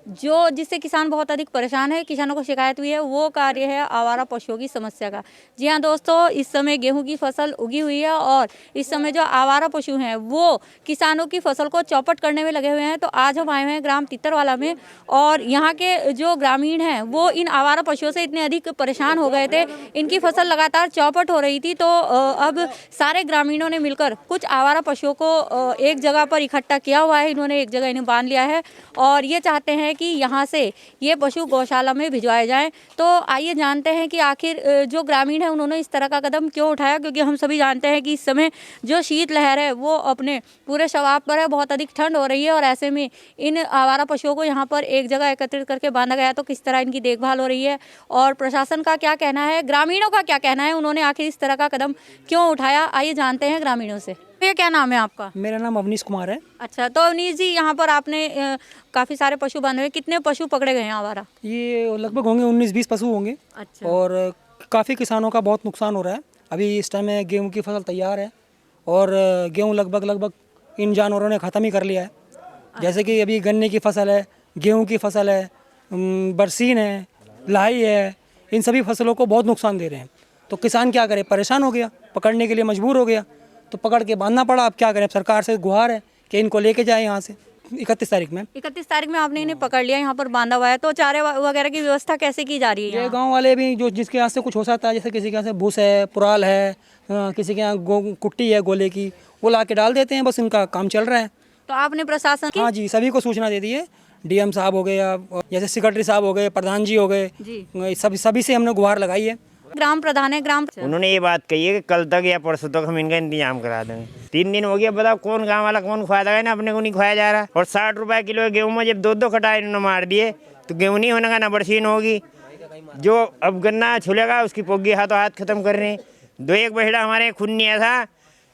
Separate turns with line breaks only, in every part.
जो जिससे किसान बहुत अधिक परेशान है, किसानों को शिकायत हुई है, वो कार्य है आवारा पशुओं की समस्या का। जी हाँ दोस्तों, इस समय गेहूं की फसल उगी हुई है और इस समय जो आवारा पशु हैं वो किसानों की फसल को चौपट करने में लगे हुए हैं। तो आज हम आए हुए हैं ग्राम तितरवाला में और यहाँ के जो ग्रामीण हैं वो इन आवारा पशुओं से इतने अधिक परेशान हो गए थे, इनकी फसल लगातार चौपट हो रही थी। तो अब सारे ग्रामीणों ने मिलकर कुछ आवारा पशुओं को एक जगह पर इकट्ठा किया हुआ है, इन्होंने एक जगह इन्हें बांध लिया है और ये चाहते हैं कि यहाँ से ये पशु गौशाला में भिजवाए जाएं। तो आइए जानते हैं कि आखिर जो ग्रामीण है उन्होंने इस तरह का कदम क्यों उठाया, क्योंकि हम सभी जानते हैं कि इस समय जो शीतलहर है वो अपने पूरे शवाब पर है, बहुत अधिक ठंड हो रही है और ऐसे में इन आवारा पशुओं को यहाँ पर एक जगह एकत्रित करके बांधा गया। तो किस तरह इनकी देखभाल हो रही है और प्रशासन का क्या कहना है, ग्रामीणों का क्या कहना है, उन्होंने आखिर इस तरह का कदम क्यों उठाया, आइए जानते हैं ग्रामीणों से। ये क्या नाम है आपका?
मेरा नाम अवनीश कुमार है।
अच्छा, तो अवनीश जी, यहाँ पर आपने काफ़ी सारे पशु बांधे हुए, कितने पशु पकड़े गए हैं आवारा?
ये लगभग होंगे 19-20 पशु होंगे।
अच्छा।
और काफ़ी किसानों का बहुत नुकसान हो रहा है। अभी इस टाइम में गेहूं की फसल तैयार है और गेहूं लगभग इन जानवरों ने ख़त्म ही कर लिया है। जैसे कि अभी गन्ने की फसल है, गेहूं की फसल है, बरसीन है, लाही है, इन सभी फसलों को बहुत नुकसान दे रहे हैं। तो किसान क्या करे, परेशान हो गया, पकड़ने के लिए मजबूर हो गया, तो पकड़ के बांधना पड़ा। अब क्या करें, सरकार से गुहार है कि इनको लेके जाए यहाँ से। 31 तारीख में
आपने इन्हें पकड़ लिया, यहाँ पर बांधा हुआ है, तो चारे वगैरह की व्यवस्था कैसे की जा रही है?
ये गांव वाले भी जो जिसके यहाँ से कुछ हो सकता है, जैसे किसी के यहाँ से भूस है, पुराल है, किसी के यहाँ कुट्टी है गोले की, वो ला के डाल देते हैं, बस इनका काम चल रहा है।
तो आपने प्रशासन की?
हाँ जी, सभी को सूचना दे दी है। डीएम साहब हो गए या जैसे सेक्रेटरी साहब हो गए, प्रधान जी हो गए, सभी से हमने गुहार लगाई है।
ग्राम प्रधान है,
उन्होंने ये बात कही है कि कल तक या परसों तक हम इनका इंतजाम करा देंगे। 3 दिन हो गया, बताओ कौन गांव वाला कौन खुआ देगा ना, अपने को नहीं खुआया जा रहा। और 60 रुपए किलो गेहूँ में जब 2-2 कटाए इन्होंने मार दिए तो गेहूँ नहीं होने का, ना बरसीन होगी। जो अब गन्ना छुलेगा उसकी पोगी हाथों हाथ खत्म कर रहे हैं। 2-1 बहेड़ा हमारे खून नहीं ऐसा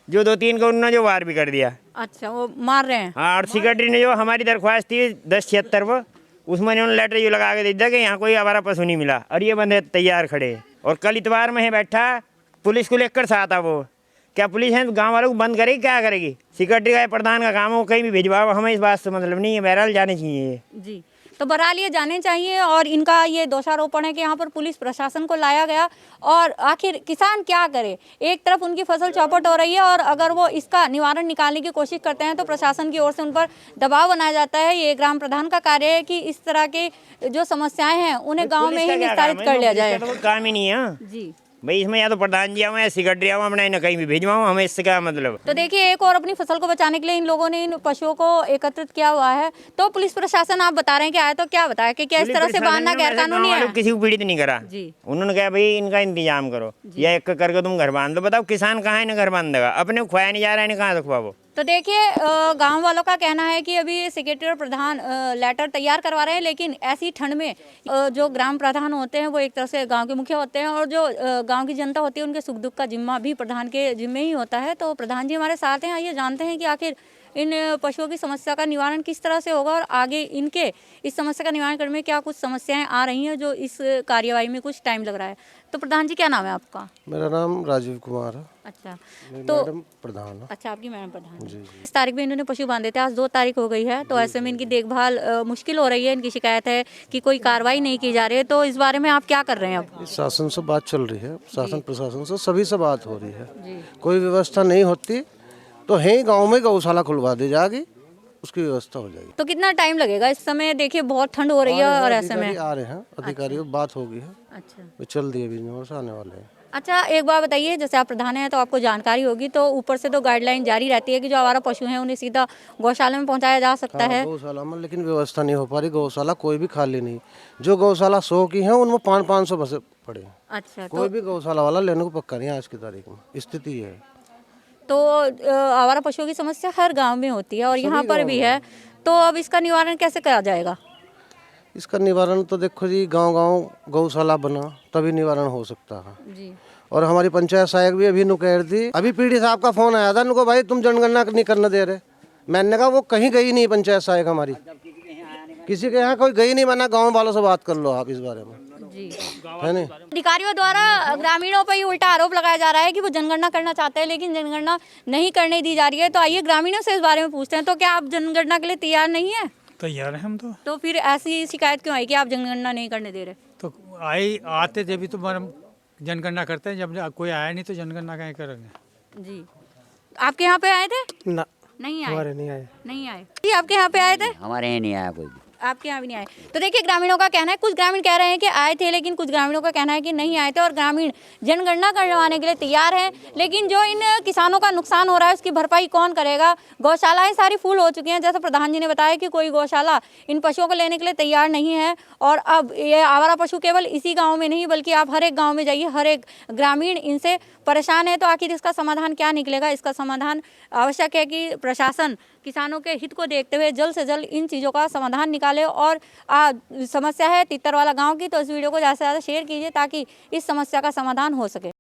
जो 2-3 को उन्होंने जो वार भी कर दिया।
अच्छा, वो मार रहे हैं।
हाँ, और सेक्रेटरी ने जो हमारी दरख्वास्त थी 1076 वो, उसमें उन्होंने लेटर जो लगा के दे दिया कि यहाँ कोई आवारा पशु नहीं मिला और ये बंदे तैयार खड़े। और कल इतवार में है बैठा, पुलिस को लेकर साथ था वो। क्या पुलिस है गांव वालों को बंद करेगी, क्या करेगी? सेक्रेटरी का प्रधान का काम हो, कहीं भी भिजवाओ, हमें इस बात से मतलब नहीं है। बहरहाल जाने चाहिए
जी, तो बहरहाल ये जाने चाहिए। और इनका ये दोषारोपण है कि यहाँ पर पुलिस प्रशासन को लाया गया और आखिर किसान क्या करे। एक तरफ उनकी फसल चौपट हो रही है और अगर वो इसका निवारण निकालने की कोशिश करते हैं तो प्रशासन की ओर से उन पर दबाव बनाया जाता है। ये ग्राम प्रधान का कार्य है कि इस तरह के जो समस्याएं हैं उन्हें गाँव में ही निस्तारित कर लिया जाए।
काम ही नहीं है
जी
भाई, इसमें या तो प्रधान जी आओ या सेक्रेटरी आओ, अपना इन्हें कहीं भी भिजवाओ, हमें इससे क्या मतलब।
तो देखिए, एक और अपनी फसल को बचाने के लिए इन लोगों ने इन पशुओं को एकत्रित किया हुआ है। तो पुलिस प्रशासन आप बता रहे हैं कि आया, तो क्या बताया कि क्या इस तरह से बांधना गैर कानूनी है?
किसी को पीड़ित नहीं करा जी। उन्होंने कहा भाई इनका इंतजाम करो या एक करके तुम घर बांध लो। बताओ किसान कहाँ इन्हें घर बांध देगा, अपने खुआया नहीं जा रहा है, इन्हें कहाँ से खुआओ।
तो देखिए, गांव वालों का कहना है कि अभी सेक्रेटरी और प्रधान लेटर तैयार करवा रहे हैं, लेकिन ऐसी ठंड में जो ग्राम प्रधान होते हैं वो एक तरह से गांव के मुखिया होते हैं और जो गांव की जनता होती है उनके सुख दुख का जिम्मा भी प्रधान के जिम्मे ही होता है। तो प्रधान जी हमारे साथ हैं, आइए जानते हैं कि आखिर इन पशुओं की समस्या का निवारण किस तरह से होगा और आगे इनके इस समस्या का निवारण करने में क्या कुछ समस्याएं आ रही हैं जो इस कार्यवाही में कुछ टाइम लग रहा है। तो प्रधान जी, क्या नाम है आपका?
मेरा नाम राजीव कुमार है।
अच्छा,
तो मैडम प्रधान है।
अच्छा, आपकी मैडम प्रधान जी। इस तारीख में इन्होंने पशु बांधे थे, आज 2 तारीख हो गई है, तो ऐसे में इनकी देखभाल मुश्किल हो रही है। इनकी शिकायत है कि कोई कार्रवाई नहीं की जा रही है। तो इस बारे में आप क्या कर रहे हैं अब?
शासन से बात चल रही है, शासन प्रशासन से सभी से बात हो रही है। कोई व्यवस्था नहीं होती तो है गाँव में गौशाला खुलवा दी जाएगी, उसकी व्यवस्था हो जाएगी।
तो कितना टाइम लगेगा? इस समय देखिए बहुत ठंड हो रही है और ऐसे में
आ रहे हैं अधिकारियों, बात होगी है।
अच्छा,
चल दिए भी आने वाले हैं।
अच्छा, एक बात बताइए, जैसे आप प्रधान हैं तो आपको जानकारी होगी, तो ऊपर से तो गाइडलाइन जारी रहती है कि जो आवारा पशु हैं उन्हें सीधा गौशाला में पहुंचाया जा सकता है।
गौशाला में लेकिन व्यवस्था नहीं हो पा रही, गौशाला कोई भी खाली नहीं। जो गौशाला 100 की है उनमें 500-500 बसे पड़े।
अच्छा,
कोई भी गौशाला वाला लेने को पक्का नहीं आज की तारीख में, स्थिति है।
तो आवारा पशुओं की समस्या हर गांव में होती है और यहाँ पर भी है, तो अब इसका निवारण कैसे करा जाएगा?
इसका निवारण तो देखो जी, गांव-गांव गौशाला बना तभी निवारण हो सकता है जी। और हमारी पंचायत सहायक भी अभी नुकैर थी, अभी पीडी साहब का फोन आया था, उनको भाई तुम जनगणना नहीं करने दे रहे। मैंने कहा वो कहीं गई नहीं पंचायत सहायक हमारी, किसी के यहाँ कोई गई नहीं, माना गाँव वालों से बात कर लो आप इस बारे में जी, है नहीं।
अधिकारियों द्वारा ग्रामीणों पर ही उल्टा आरोप लगाया जा रहा है कि वो जनगणना करना चाहते हैं लेकिन जनगणना नहीं करने दी जा रही है। तो आइए ग्रामीणों से इस बारे में पूछते हैं, तो क्या आप जनगणना के लिए तैयार नहीं है?
तैयार हैं हम
तो फिर ऐसी शिकायत क्यों आई कि आप जनगणना नहीं करने दे रहे?
तो आते जब भी तो जनगणना करते हैं, जब कोई आया नहीं तो जनगणना कहीं करेंगे।
जी, आपके यहाँ पे आए थे?
ना,
नहीं आए?
हमारे नहीं आए।
नहीं आए जी, आपके यहाँ पे आए थे?
हमारे यहाँ नहीं आया कोई भी।
आपके यहाँ भी नहीं आए। तो देखिए, ग्रामीणों का कहना है, कुछ ग्रामीण कह रहे हैं कि आए थे, लेकिन कुछ ग्रामीणों का कहना है कि नहीं आए थे और ग्रामीण जनगणना करवाने के लिए तैयार हैं। लेकिन जो इन किसानों का नुकसान हो रहा है उसकी भरपाई कौन करेगा? गौशालाएं सारी फुल हो चुकी हैं, जैसे प्रधान जी ने बताया कि कोई गौशाला इन पशुओं को लेने के लिए तैयार नहीं है। और अब ये आवारा पशु केवल इसी गाँव में नहीं, बल्कि आप हर एक गाँव में जाइए, हर एक ग्रामीण इनसे परेशान है। तो आखिर इसका समाधान क्या निकलेगा? इसका समाधान आवश्यक है कि प्रशासन किसानों के हित को देखते हुए जल्द से जल्द इन चीज़ों का समाधान निकाले। और समस्या है तित्तरवाला गांव की, तो इस वीडियो को ज़्यादा से ज़्यादा शेयर कीजिए ताकि इस समस्या का समाधान हो सके।